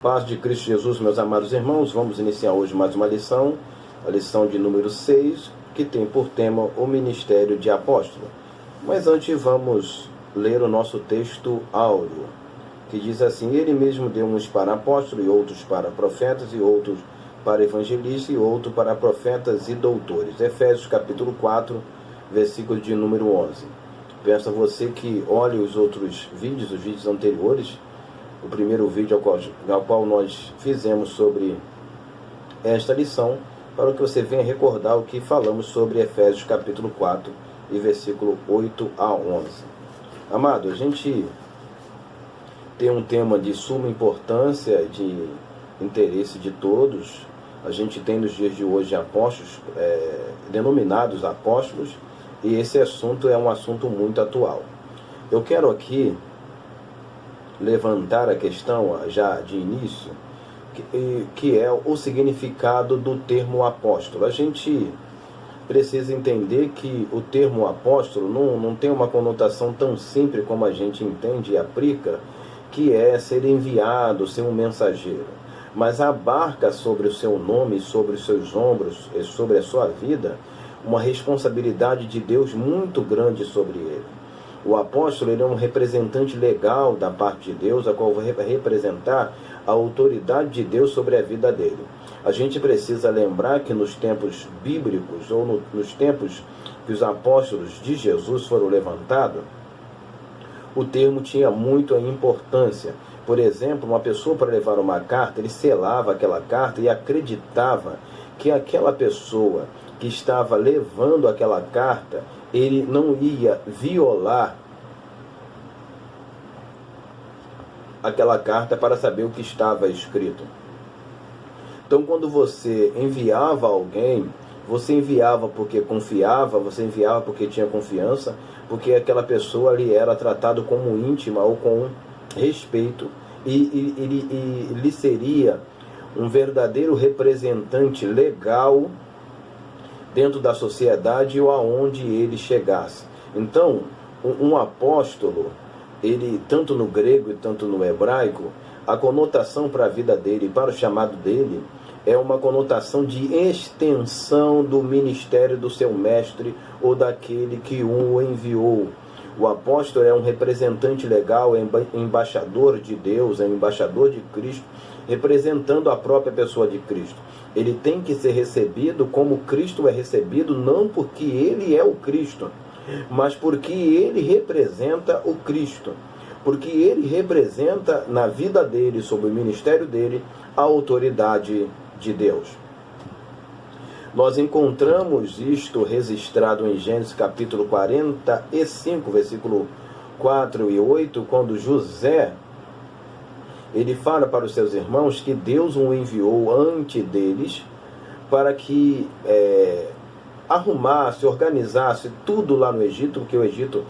Paz de Cristo Jesus, meus amados irmãos, vamos iniciar hoje mais uma lição, a lição de número 6, que tem por tema o ministério de apóstolo. Mas antes vamos ler o nosso texto áureo, que diz assim: ele mesmo deu uns para apóstolos, e outros para profetas, e outros para evangelistas, e outros para profetas e doutores. Efésios capítulo 4, versículo de número 11. Peço a você que olhe os outros vídeos, os vídeos anteriores. O primeiro vídeo ao qual nós fizemos sobre esta lição, para que você venha recordar o que falamos sobre Efésios capítulo 4 e versículo 8 a 11. Amado, a gente tem um tema de suma importância, de interesse de todos. A gente tem nos dias de hoje apóstolos, denominados apóstolos, e esse assunto é um assunto muito atual. Eu quero aqui levantar a questão já de início, que é o significado do termo apóstolo. A gente precisa entender que o termo apóstolo não tem uma conotação tão simples como a gente entende e aplica, que é ser enviado, ser um mensageiro, mas abarca sobre o seu nome, sobre os seus ombros, sobre a sua vida, uma responsabilidade de Deus muito grande sobre ele. O apóstolo ele é um representante legal da parte de Deus, a qual vai representar a autoridade de Deus sobre a vida dele. A gente precisa lembrar que nos tempos bíblicos, ou nos tempos que os apóstolos de Jesus foram levantados, o termo tinha muito a importância. Por exemplo, uma pessoa para levar uma carta, ele selava aquela carta e acreditava que aquela pessoa que estava levando aquela carta, ele não ia violar aquela carta para saber o que estava escrito. Então, quando você enviava alguém, você enviava porque confiava, você enviava porque tinha confiança, porque aquela pessoa ali era tratada como íntima ou com respeito, e lhe seria um verdadeiro representante legal dentro da sociedade ou aonde ele chegasse. Então, um apóstolo, ele, tanto no grego e tanto no hebraico, a conotação para a vida dele, para o chamado dele, é uma conotação de extensão do ministério do seu mestre ou daquele que o enviou. O apóstolo é um representante legal, é embaixador de Deus, é embaixador de Cristo, representando a própria pessoa de Cristo. Ele tem que ser recebido como Cristo é recebido, não porque ele é o Cristo, mas porque ele representa o Cristo, porque ele representa na vida dele, sob o ministério dele, a autoridade de Deus. Nós encontramos isto registrado em Gênesis capítulo 45, versículo 4 e 8, quando José, ele fala para os seus irmãos que Deus o enviou ante deles para que arrumasse, organizasse tudo lá no Egito, porque o Egito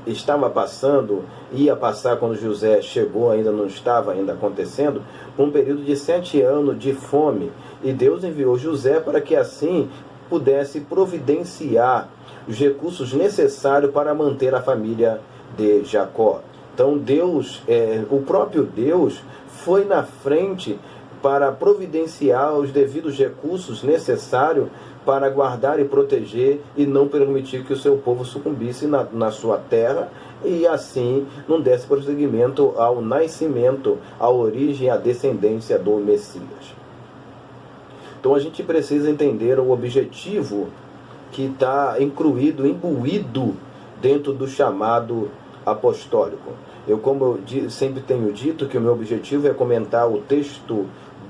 estava passando, ia passar quando José chegou, ainda não estava ainda acontecendo, um período de 7 anos de fome, e Deus enviou José para que assim pudesse providenciar os recursos necessários para manter a família de Jacó. Então Deus, o próprio Deus, foi na frente para providenciar os devidos recursos necessários para guardar e proteger e não permitir que o seu povo sucumbisse na sua terra e assim não desse prosseguimento ao nascimento, à origem, à descendência do Messias. Então a gente precisa entender o objetivo que está imbuído dentro do chamado apostólico. Como eu sempre tenho dito, que o meu objetivo é comentar o texto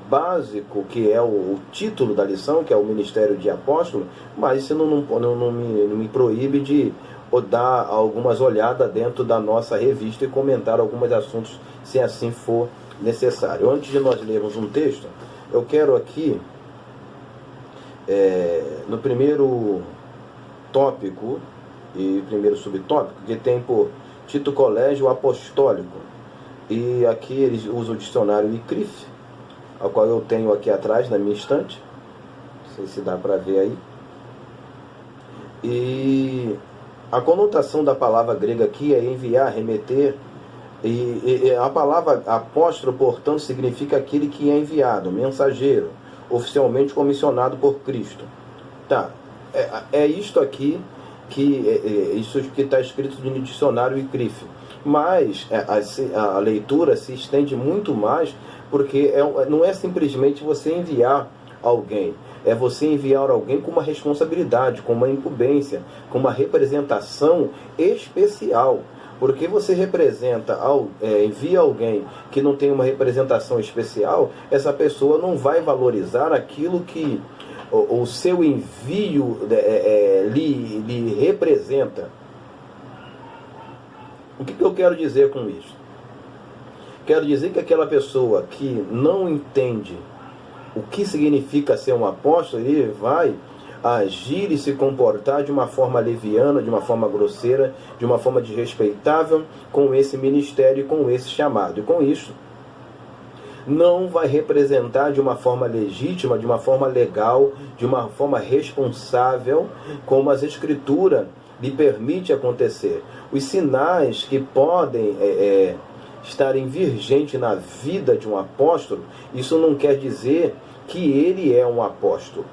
básico, que é o título da lição, que é o ministério de apóstolo, mas isso não me proíbe de dar algumas olhadas dentro da nossa revista e comentar alguns assuntos, se assim for necessário. Antes de nós lermos um texto, eu quero aqui, no primeiro tópico e primeiro subtópico, que tem por título Colégio Apostólico, e aqui eles usam o dicionário ICRIF, ao qual eu tenho aqui atrás na minha estante, não sei se dá para ver aí, e a conotação da palavra grega aqui é enviar, remeter, E a palavra apóstolo, portanto, significa aquele que é enviado, mensageiro, oficialmente comissionado por Cristo. Tá, é isto aqui isso que está escrito no dicionário ICRIF. Mas a leitura se estende muito mais, porque não é simplesmente você enviar alguém, é você enviar alguém com uma responsabilidade, com uma incumbência, com uma representação especial. Porque você envia alguém que não tem uma representação especial, essa pessoa não vai valorizar aquilo que o seu envio lhe representa. O que eu quero dizer com isso? Quero dizer que aquela pessoa que não entende o que significa ser um apóstolo, ele vai agir e se comportar de uma forma leviana, de uma forma grosseira, de uma forma desrespeitável com esse ministério e com esse chamado. E com isso, não vai representar de uma forma legítima, de uma forma legal, de uma forma responsável, como as Escrituras lhe permite acontecer. Os sinais que podem estarem vigentes na vida de um apóstolo, isso não quer dizer que ele é um apóstolo.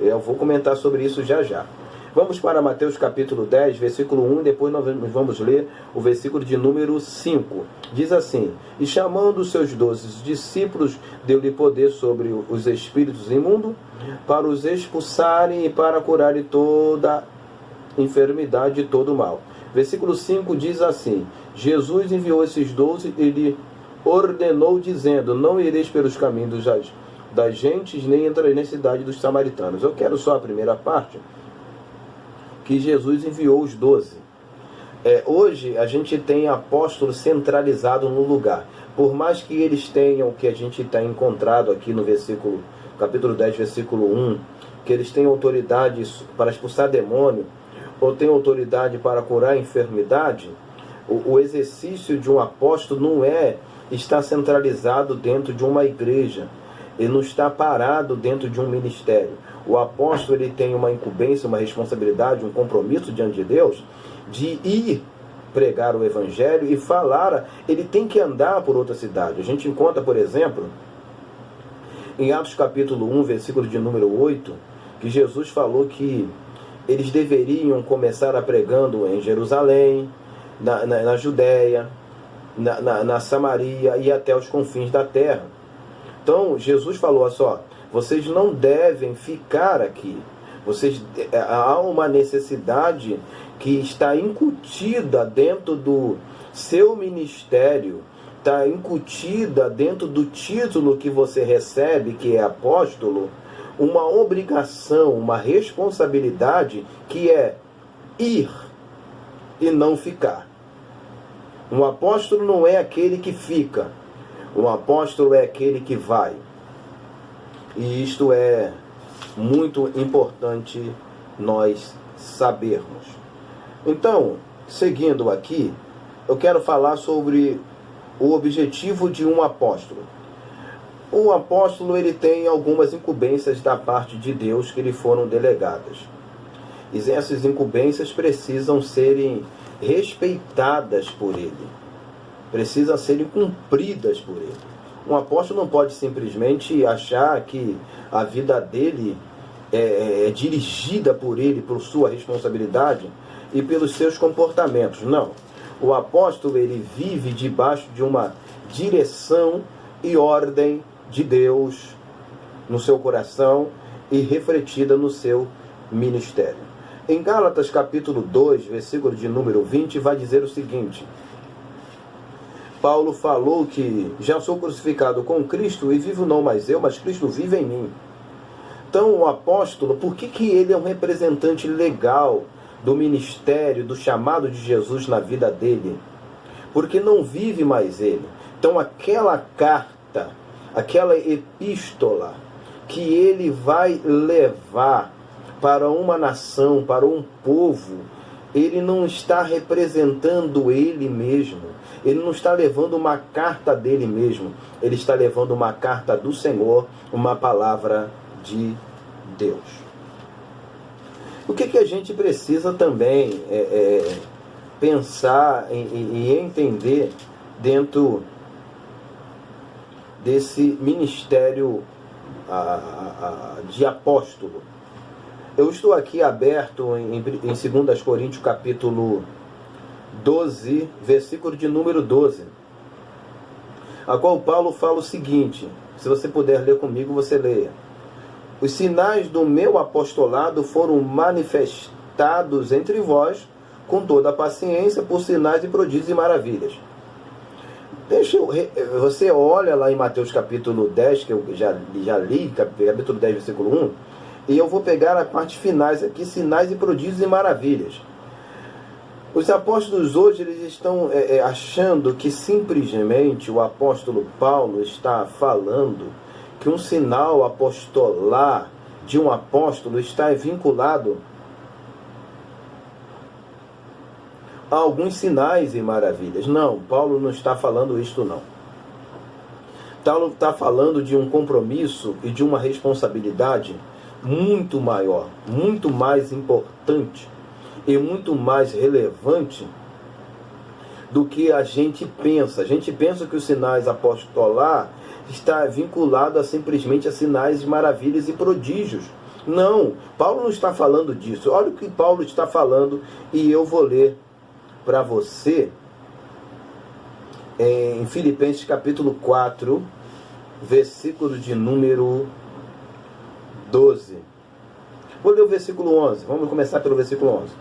Eu vou comentar sobre isso já já. Vamos para Mateus capítulo 10, versículo 1, depois nós vamos ler o versículo de número 5. Diz assim: E chamando os seus 12 discípulos, deu-lhe poder sobre os espíritos imundos, para os expulsarem e para curarem toda enfermidade e todo mal. Versículo 5 diz assim: Jesus enviou esses 12 e lhe ordenou, dizendo: Não ireis pelos caminhos das gentes, nem entrareis na cidade dos samaritanos. Eu quero só a primeira parte, que Jesus enviou os 12. Hoje a gente tem apóstolos centralizados no lugar. Por mais que eles tenham, que a gente está encontrado aqui no capítulo 10, versículo 1, que eles têm autoridade para expulsar demônio, ou têm autoridade para curar a enfermidade, o exercício de um apóstolo não está centralizado dentro de uma igreja. Ele não está parado dentro de um ministério. O apóstolo ele tem uma incumbência, uma responsabilidade, um compromisso diante de Deus de ir pregar o evangelho e falar. Ele tem que andar por outra cidade. A gente encontra, por exemplo, em Atos capítulo 1, versículo de número 8, que Jesus falou que eles deveriam começar a pregando em Jerusalém, na Judéia, na Samaria e até os confins da terra. Então, Jesus falou assim, vocês não devem ficar aqui. Há uma necessidade que está incutida dentro do seu ministério, está incutida dentro do título que você recebe, que é apóstolo, uma obrigação, uma responsabilidade que é ir e não ficar. Um apóstolo não é aquele que fica. Um apóstolo é aquele que vai. E isto é muito importante nós sabermos. Então, seguindo aqui, eu quero falar sobre o objetivo de um apóstolo. O apóstolo ele tem algumas incumbências da parte de Deus que lhe foram delegadas. E essas incumbências precisam serem respeitadas por ele. Precisam serem cumpridas por ele. Um apóstolo não pode simplesmente achar que a vida dele é dirigida por ele, por sua responsabilidade e pelos seus comportamentos. Não. O apóstolo ele vive debaixo de uma direção e ordem de Deus no seu coração e refletida no seu ministério. Em Gálatas capítulo 2, versículo de número 20, vai dizer o seguinte: Paulo falou que já sou crucificado com Cristo e vivo não mais eu, mas Cristo vive em mim. Então o apóstolo, por que ele é um representante legal do ministério, do chamado de Jesus na vida dele? Porque não vive mais ele. Então aquela carta, aquela epístola que ele vai levar para uma nação, para um povo, ele não está representando ele mesmo. Ele não está levando uma carta dele mesmo. Ele está levando uma carta do Senhor, uma palavra de Deus. O que a gente precisa também pensar e entender dentro desse ministério de apóstolo. Eu estou aqui aberto em 2 Coríntios capítulo 12, versículo de número 12, a qual Paulo fala o seguinte, se você puder ler comigo, você leia. Os sinais do meu apostolado foram manifestados entre vós com toda a paciência por sinais e prodígios e maravilhas. Você olha lá em Mateus capítulo 10, que eu já li, capítulo 10, versículo 1, e eu vou pegar as partes finais aqui, sinais e prodígios e maravilhas. Os apóstolos hoje eles estão achando que simplesmente o apóstolo Paulo está falando que um sinal apostolar de um apóstolo está vinculado a alguns sinais e maravilhas. Não, Paulo não está falando isto não. Paulo está falando de um compromisso e de uma responsabilidade muito maior, muito mais importante e muito mais relevante do que a gente pensa. A gente pensa que os sinais apostolar está vinculado a simplesmente a sinais, maravilhas e prodígios. Não, Paulo não está falando disso. Olha o que Paulo está falando e eu vou ler para você em Filipenses capítulo 4, versículo de número 12. Vou ler o versículo 11. Vamos começar pelo versículo 11.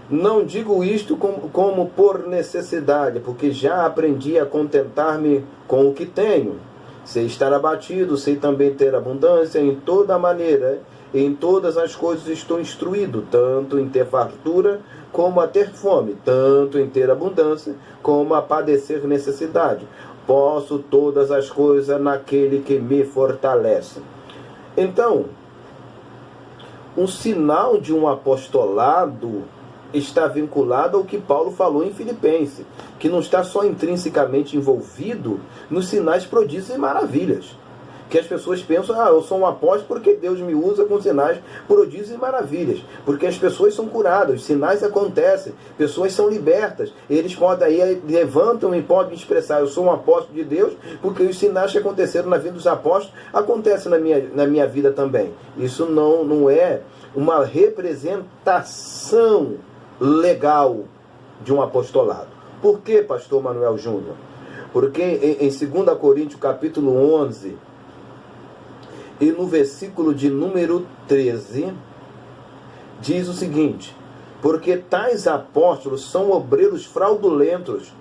Não digo isto como por necessidade, porque já aprendi a contentar-me com o que tenho. Sei estar abatido, sei também ter abundância em toda maneira. Em todas as coisas estou instruído, tanto em ter fartura como a ter fome, tanto em ter abundância como a padecer necessidade. Posso todas as coisas naquele que me fortalece. Então, um sinal de um apostolado está vinculado ao que Paulo falou em Filipenses, que não está só intrinsecamente envolvido nos sinais, prodígios e maravilhas. Que as pessoas pensam, eu sou um apóstolo porque Deus me usa com sinais, prodígios e maravilhas. Porque as pessoas são curadas, os sinais acontecem, pessoas são libertas. Eles podem aí, levantam e podem expressar, eu sou um apóstolo de Deus, porque os sinais que aconteceram na vida dos apóstolos acontecem na minha vida também. Isso não é uma representação legal de um apostolado. Por que, pastor Manuel Júnior? Porque em 2 Coríntios capítulo 11, e no versículo de número 13, diz o seguinte: porque tais apóstolos são obreiros fraudulentos,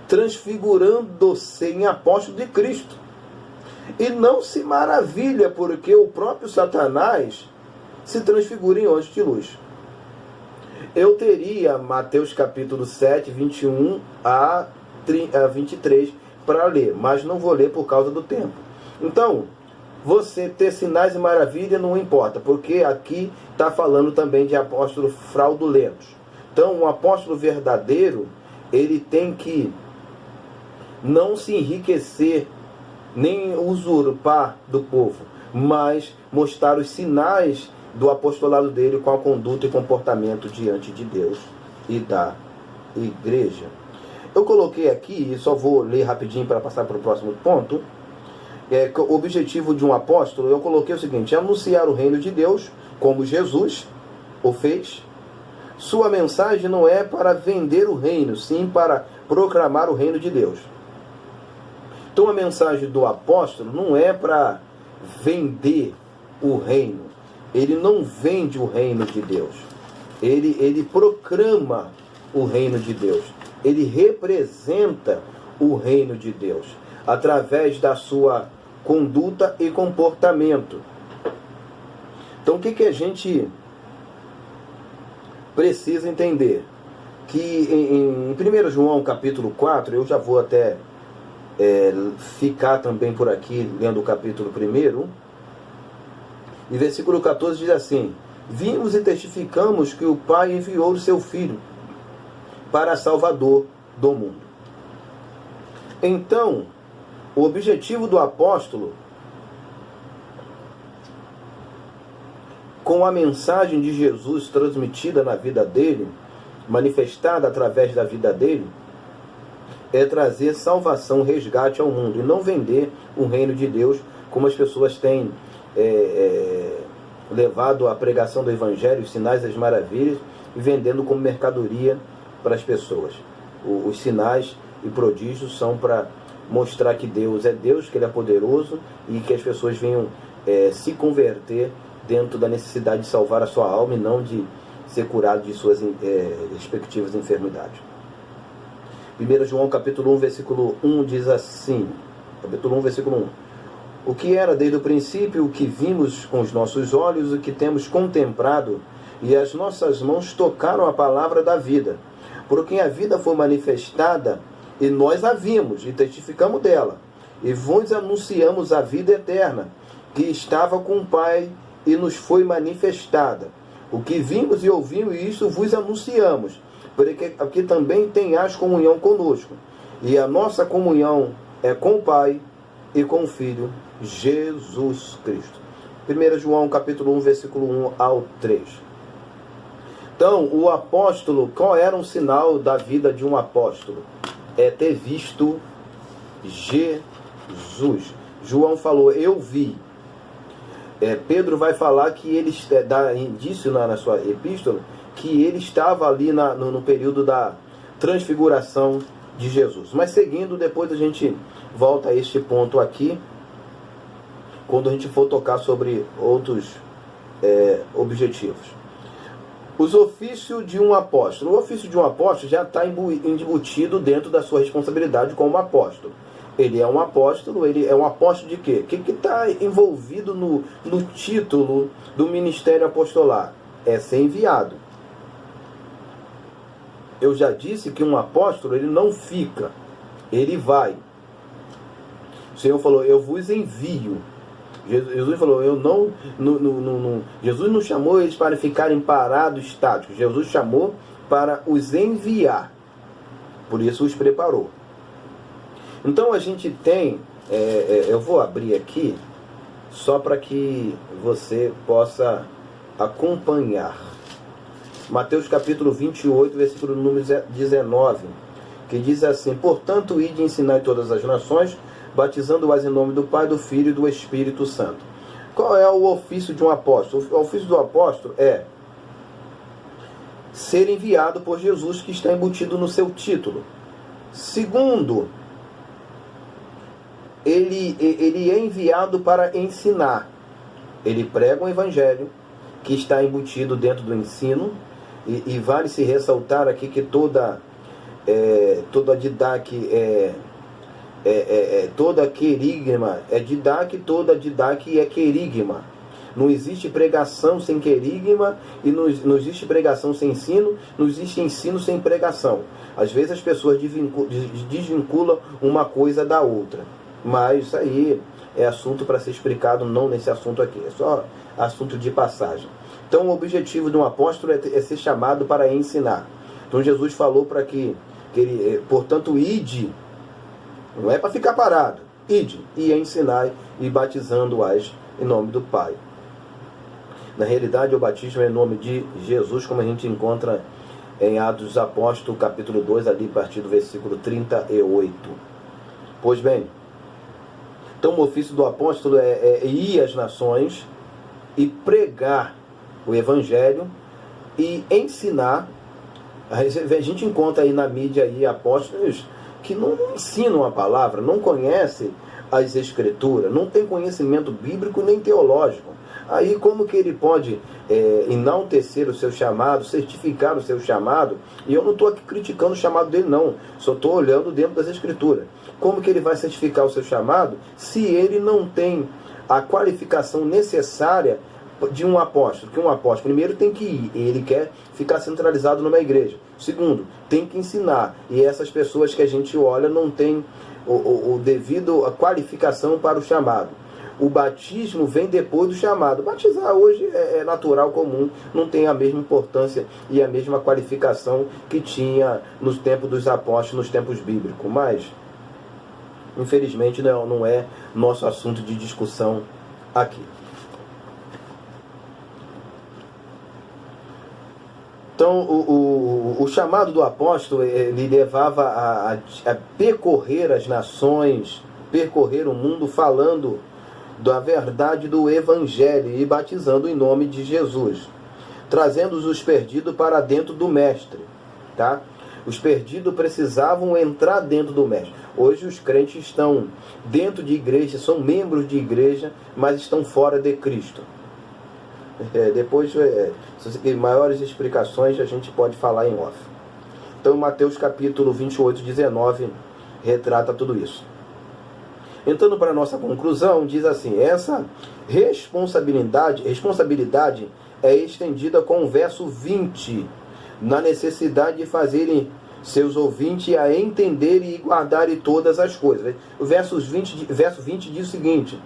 transfigurando-se em apóstolos de Cristo. E não se maravilha, porque o próprio Satanás se transfigura em anjo de luz. Eu teria Mateus capítulo 7, 21 a 23 para ler, mas não vou ler por causa do tempo. Então, você ter sinais e maravilhas não importa, porque aqui está falando também de apóstolos fraudulentos. Então, um apóstolo verdadeiro, ele tem que não se enriquecer, nem usurpar do povo, mas mostrar os sinais do apostolado dele com a conduta e comportamento diante de Deus e da igreja. Eu coloquei aqui, e só vou ler rapidinho para passar para o próximo ponto. O objetivo de um apóstolo, eu coloquei o seguinte: anunciar o reino de Deus, como Jesus o fez. Sua mensagem não é para vender o reino, sim para proclamar o reino de Deus. Então a mensagem do apóstolo não é para vender o reino. Ele não vende o reino de Deus. Ele proclama o reino de Deus. Ele representa o reino de Deus através da sua conduta e comportamento. Então o que a gente precisa entender? Que em 1 João capítulo 4, eu já vou até ficar também por aqui lendo o capítulo 1, e versículo 14 diz assim: vimos e testificamos que o Pai enviou o seu Filho para Salvador do mundo. Então, o objetivo do apóstolo, com a mensagem de Jesus transmitida na vida dele, manifestada através da vida dele, é trazer salvação, resgate ao mundo, e não vender o reino de Deus, como as pessoas têm levado a pregação do Evangelho, os sinais e as maravilhas, e vendendo como mercadoria para as pessoas. Os sinais e prodígios são para mostrar que Deus é Deus, que Ele é poderoso, e que as pessoas venham se converter dentro da necessidade de salvar a sua alma e não de ser curado de suas respectivas enfermidades. 1 João capítulo 1, versículo 1 diz assim, capítulo 1, versículo 1: o que era desde o princípio, o que vimos com os nossos olhos, o que temos contemplado, e as nossas mãos tocaram a palavra da vida. Por quem a vida foi manifestada, e nós a vimos, e testificamos dela, e vos anunciamos a vida eterna, que estava com o Pai, e nos foi manifestada. O que vimos e ouvimos, e isso vos anunciamos, porque também tenhais comunhão conosco. E a nossa comunhão é com o Pai e com o Filho, Jesus Cristo. 1 João capítulo 1, versículo 1 ao 3. Então, o apóstolo, qual era um sinal da vida de um apóstolo? É ter visto Jesus. João falou, eu vi. Pedro vai falar que ele dá indício na sua epístola, que ele estava ali no período da transfiguração de Jesus. Mas seguindo, depois a gente volta a este ponto aqui, quando a gente for tocar sobre outros objetivos. Os ofícios de um apóstolo. O ofício de um apóstolo já está embutido dentro da sua responsabilidade como apóstolo. Ele é um apóstolo de quê? O que está envolvido no título do ministério apostolar? É ser enviado. Eu já disse que um apóstolo, ele não fica, ele vai. O Senhor falou, eu vos envio. Jesus falou, Jesus não chamou eles para ficarem parados, estáticos. Jesus chamou para os enviar. Por isso os preparou. Então a gente tem, eu vou abrir aqui, só para que você possa acompanhar. Mateus capítulo 28, versículo número 19, que diz assim: portanto, ide e ensinai todas as nações, batizando-as em nome do Pai, do Filho e do Espírito Santo. Qual é o ofício de um apóstolo? O ofício do apóstolo é ser enviado por Jesus, que está embutido no seu título. Segundo, ele é enviado para ensinar. Ele prega o Evangelho, que está embutido dentro do ensino, e vale se ressaltar aqui que toda didaque toda querigma é didaque, toda didaque é querigma. Não existe pregação sem querigma, e não existe pregação sem ensino, não existe ensino sem pregação. Às vezes as pessoas desvinculam uma coisa da outra, mas isso aí é assunto para ser explicado, não nesse assunto aqui, é só assunto de passagem. Então o objetivo de um apóstolo é ser chamado para ensinar. Então Jesus falou para que ele, portanto, ide, não é para ficar parado, ide e ensinai, e batizando-as em nome do Pai. Na realidade, o batismo é em nome de Jesus, como a gente encontra em Atos dos Apóstolos, capítulo 2, ali a partir do versículo 38. Pois bem, então o ofício do apóstolo é ir às nações e pregar o Evangelho e ensinar. A gente encontra aí na mídia aí apóstolos que não ensinam a palavra, não conhecem as Escrituras, não tem conhecimento bíblico nem teológico. Aí como que ele pode enaltecer o seu chamado, certificar o seu chamado? E eu não estou aqui criticando o chamado dele não, só estou olhando dentro das Escrituras. Como que ele vai certificar o seu chamado se ele não tem a qualificação necessária de um apóstolo? Que um apóstolo, primeiro, tem que ir, ele quer ficar centralizado numa igreja. Segundo, tem que ensinar, e essas pessoas que a gente olha não tem o devido a qualificação para o chamado. O batismo vem depois do chamado. Batizar hoje é natural, comum, não tem a mesma importância e a mesma qualificação que tinha nos tempos dos apóstolos, nos tempos bíblicos. Mas, infelizmente, não é nosso assunto de discussão aqui. Então, o chamado do apóstolo, ele levava a percorrer as nações, percorrer o mundo falando da verdade do Evangelho e batizando em nome de Jesus, trazendo os perdidos para dentro do Mestre, tá? Os perdidos precisavam entrar dentro do Mestre. Hoje os crentes estão dentro de igreja, são membros de igreja, mas estão fora de Cristo. Depois, maiores explicações a gente pode falar em off. Então, Mateus capítulo 28, 19, retrata tudo isso. Entrando para a nossa conclusão, diz assim: essa responsabilidade é estendida com o verso 20, na necessidade de fazerem seus ouvintes a entenderem e guardarem todas as coisas. O verso 20 diz o seguinte: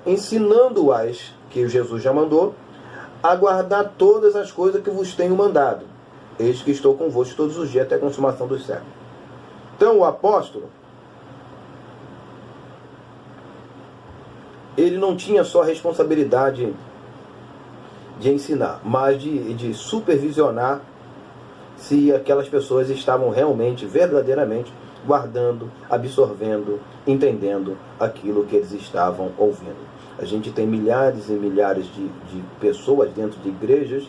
ensinando-as, que Jesus já mandou, a guardar todas as coisas que vos tenho mandado. Eis que estou convosco todos os dias até a consumação dos séculos. Então o apóstolo, ele não tinha só a responsabilidade de ensinar, mas de supervisionar se aquelas pessoas estavam realmente, verdadeiramente, guardando, absorvendo, entendendo aquilo que eles estavam ouvindo. A gente tem milhares e milhares de pessoas dentro de igrejas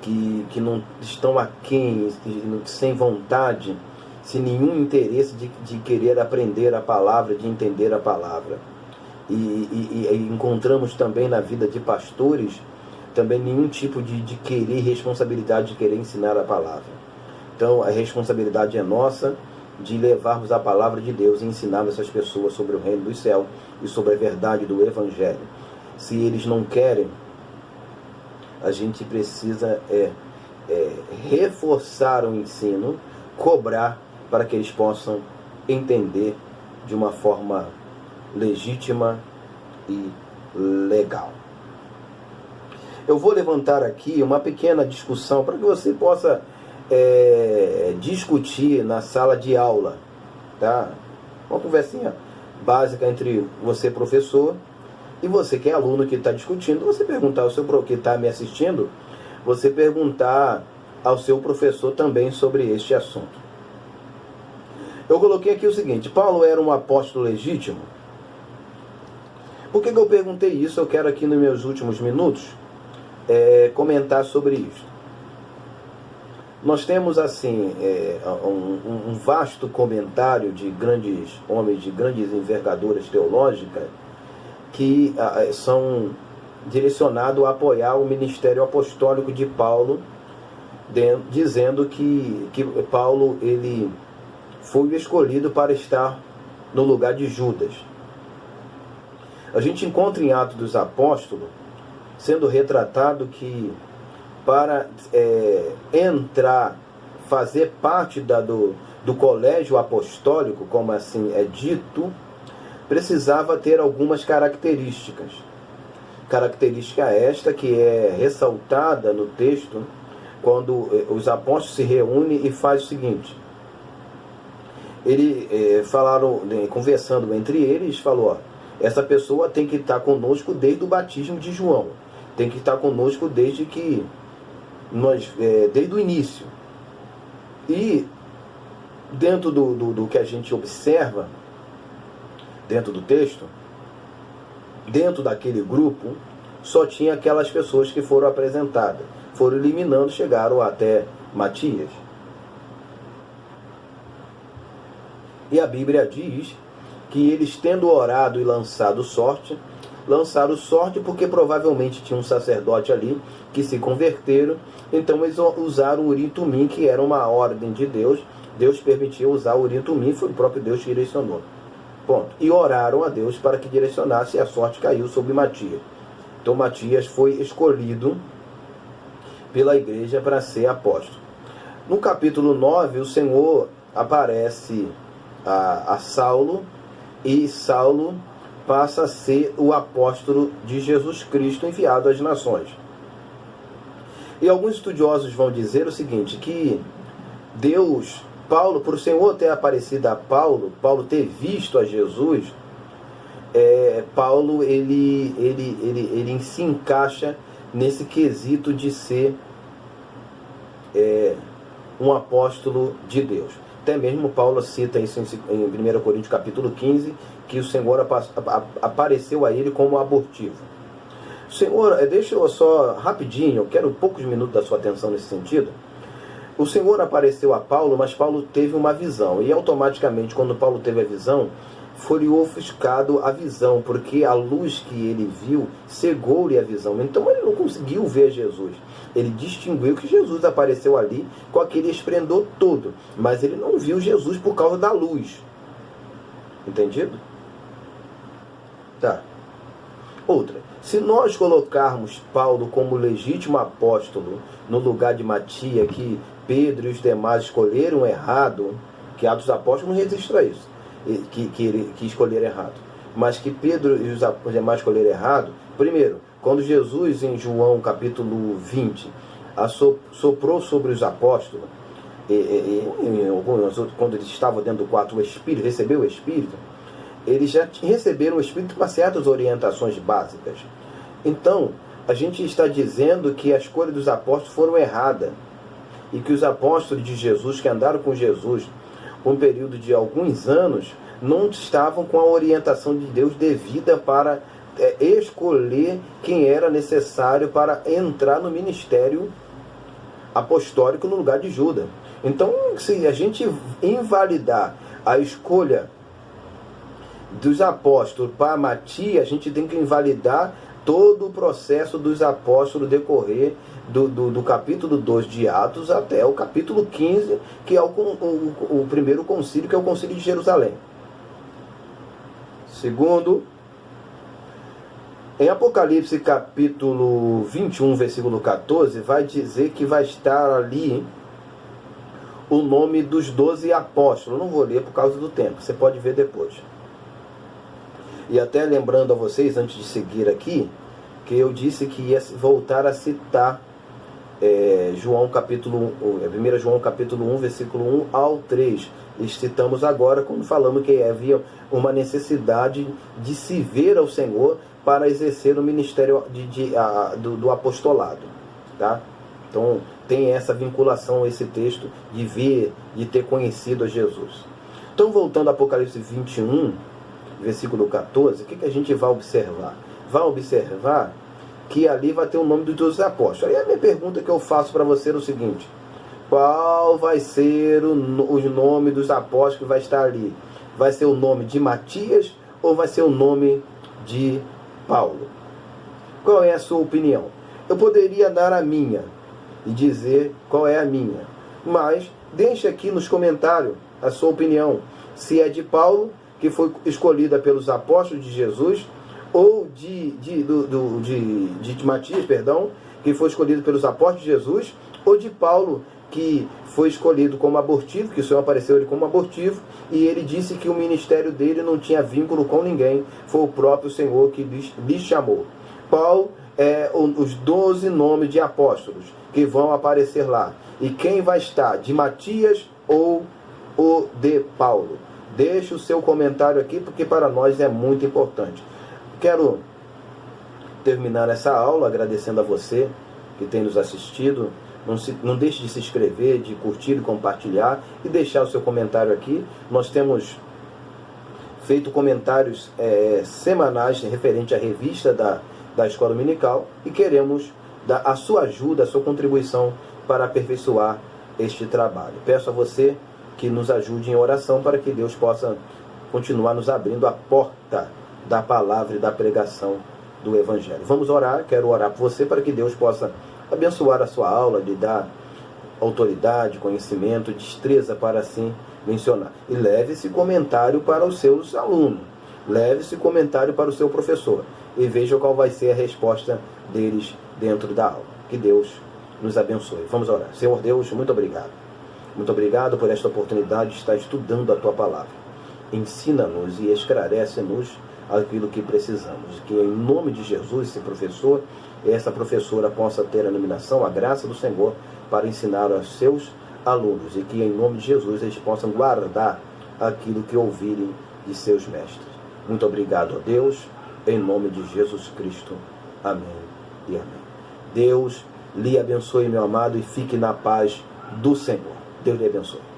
que não estão aquém, sem vontade, sem nenhum interesse de querer aprender a palavra, de entender a palavra. E encontramos também na vida de pastores também nenhum tipo de querer, responsabilidade de querer ensinar a palavra. Então a responsabilidade é nossa de levarmos a palavra de Deus e ensinarmos essas pessoas sobre o reino do céu e sobre a verdade do Evangelho. Se eles não querem, a gente precisa reforçar o ensino, cobrar para que eles possam entender de uma forma legítima e legal. Eu vou levantar aqui uma pequena discussão para que você possa discutir na sala de aula, tá? Uma conversinha básica entre você, professor, e você que é aluno que está discutindo. Você perguntar ao seu que está me assistindo, você perguntar ao seu professor também sobre este assunto. Eu coloquei aqui o seguinte: Paulo era um apóstolo legítimo? Por que eu perguntei isso? Eu quero aqui nos meus últimos minutos comentar sobre isso. Nós temos assim um vasto comentário de grandes homens, de grandes envergaduras teológicas, que são direcionados a apoiar o ministério apostólico de Paulo, dizendo que Paulo ele foi escolhido para estar no lugar de Judas. A gente encontra em Atos dos Apóstolos sendo retratado que para entrar, fazer parte do colégio apostólico, como assim é dito, precisava ter algumas características. Característica esta que é ressaltada no texto, quando os apóstolos se reúnem e faz o seguinte: conversando entre eles, falou: essa pessoa tem que estar conosco desde o batismo de João, tem que estar conosco desde o início. E dentro do que a gente observa dentro do texto, dentro daquele grupo, só tinha aquelas pessoas que foram apresentadas, foram eliminando, chegaram até Matias. E a Bíblia diz que eles, tendo orado e lançaram sorte porque provavelmente tinha um sacerdote ali que se converteram. Então eles usaram o Urim e Tumim, que era uma ordem de Deus. Deus permitiu usar o Urim e Tumim, foi o próprio Deus que direcionou. Ponto. E oraram a Deus para que direcionasse, e a sorte caiu sobre Matias. Então Matias foi escolhido pela igreja para ser apóstolo. No capítulo 9, o Senhor aparece a Saulo, e Saulo passa a ser o apóstolo de Jesus Cristo enviado às nações. E alguns estudiosos vão dizer o seguinte, que Paulo, por o Senhor ter aparecido a Paulo ter visto a Jesus, Paulo ele se encaixa nesse quesito de ser um apóstolo de Deus. Até mesmo Paulo cita isso em 1 Coríntios capítulo 15, que o Senhor apareceu a ele como abortivo. Senhor, deixa eu só rapidinho, eu quero poucos minutos da sua atenção nesse sentido. O Senhor apareceu a Paulo, mas Paulo teve uma visão, e automaticamente quando Paulo teve a visão, foi ofuscado a visão, porque a luz que ele viu cegou-lhe a visão. Então ele não conseguiu ver Jesus. Ele distinguiu que Jesus apareceu ali com aquele esplendor todo, mas ele não viu Jesus por causa da luz. Entendido? Tá. Outra. Se nós colocarmos Paulo como legítimo apóstolo no lugar de Matias, que Pedro e os demais escolheram errado, que Atos dos Apóstolos não registra isso, que escolheram errado, mas que Pedro e os demais escolheram errado. Primeiro, quando Jesus, em João capítulo 20, soprou sobre os apóstolos, quando eles estavam dentro do quarto, o Espírito, recebeu o Espírito, eles já receberam o Espírito para certas orientações básicas. Então, a gente está dizendo que a escolha dos apóstolos foram errada, e que os apóstolos de Jesus, que andaram com Jesus por um período de alguns anos, não estavam com a orientação de Deus devida para escolher quem era necessário para entrar no ministério apostólico no lugar de Judas. Então, se a gente invalidar a escolha dos apóstolos para Matias, a gente tem que invalidar todo o processo dos apóstolos decorrer do capítulo 2 de Atos até o capítulo 15, que é o primeiro concílio, que é o concílio de Jerusalém. Segundo, em Apocalipse capítulo 21, versículo 14, vai dizer que vai estar ali o nome dos 12 apóstolos. Eu não vou ler por causa do tempo, você pode ver depois. E até lembrando a vocês, antes de seguir aqui, que eu disse que ia voltar a citar João capítulo 1 João capítulo 1, versículo 1 ao 3. E citamos agora quando falamos que havia uma necessidade de se ver ao Senhor para exercer o ministério do apostolado. Tá? Então tem essa vinculação, esse texto de ver, de ter conhecido a Jesus. Então, voltando a Apocalipse 21, versículo 14, o que a gente vai observar? Vai observar que ali vai ter o nome dos 12 apóstolos. Aí a minha pergunta que eu faço para você é o seguinte: qual vai ser o nome dos apóstolos que vai estar ali? Vai ser o nome de Matias ou vai ser o nome de Paulo? Qual é a sua opinião? Eu poderia dar a minha e dizer qual é a minha, mas deixe aqui nos comentários a sua opinião, se é de Paulo, que foi escolhida pelos apóstolos de Jesus, ou de Matias, perdão, que foi escolhido pelos apóstolos de Jesus, ou de Paulo, que foi escolhido como abortivo, que o Senhor apareceu ele como abortivo, e ele disse que o ministério dele não tinha vínculo com ninguém, foi o próprio Senhor que lhe chamou. Qual é os 12 nomes de apóstolos que vão aparecer lá? E quem vai estar, de Matias ou o de Paulo? Deixe o seu comentário aqui, porque para nós é muito importante. Quero terminar essa aula agradecendo a você que tem nos assistido. Não deixe de se inscrever, de curtir e compartilhar e deixar o seu comentário aqui. Nós temos feito comentários semanais referente à revista da Escola Dominical e queremos dar a sua ajuda, a sua contribuição para aperfeiçoar este trabalho. Peço a você que nos ajude em oração para que Deus possa continuar nos abrindo a porta da palavra e da pregação do Evangelho. Vamos orar, quero orar por você para que Deus possa abençoar a sua aula, lhe dar autoridade, conhecimento, destreza para assim mencionar. E leve esse comentário para os seus alunos, leve esse comentário para o seu professor e veja qual vai ser a resposta deles dentro da aula. Que Deus nos abençoe. Vamos orar. Senhor Deus, muito obrigado. Muito obrigado por esta oportunidade de estar estudando a Tua Palavra. Ensina-nos e esclarece-nos aquilo que precisamos. Que em nome de Jesus, esse professor, essa professora possa ter a iluminação, a graça do Senhor para ensinar aos seus alunos. E que em nome de Jesus eles possam guardar aquilo que ouvirem de seus mestres. Muito obrigado a Deus, em nome de Jesus Cristo. Amém e amém. Deus Lhe abençoe, meu amado, e fique na paz do Senhor. Deus lhe abençoe.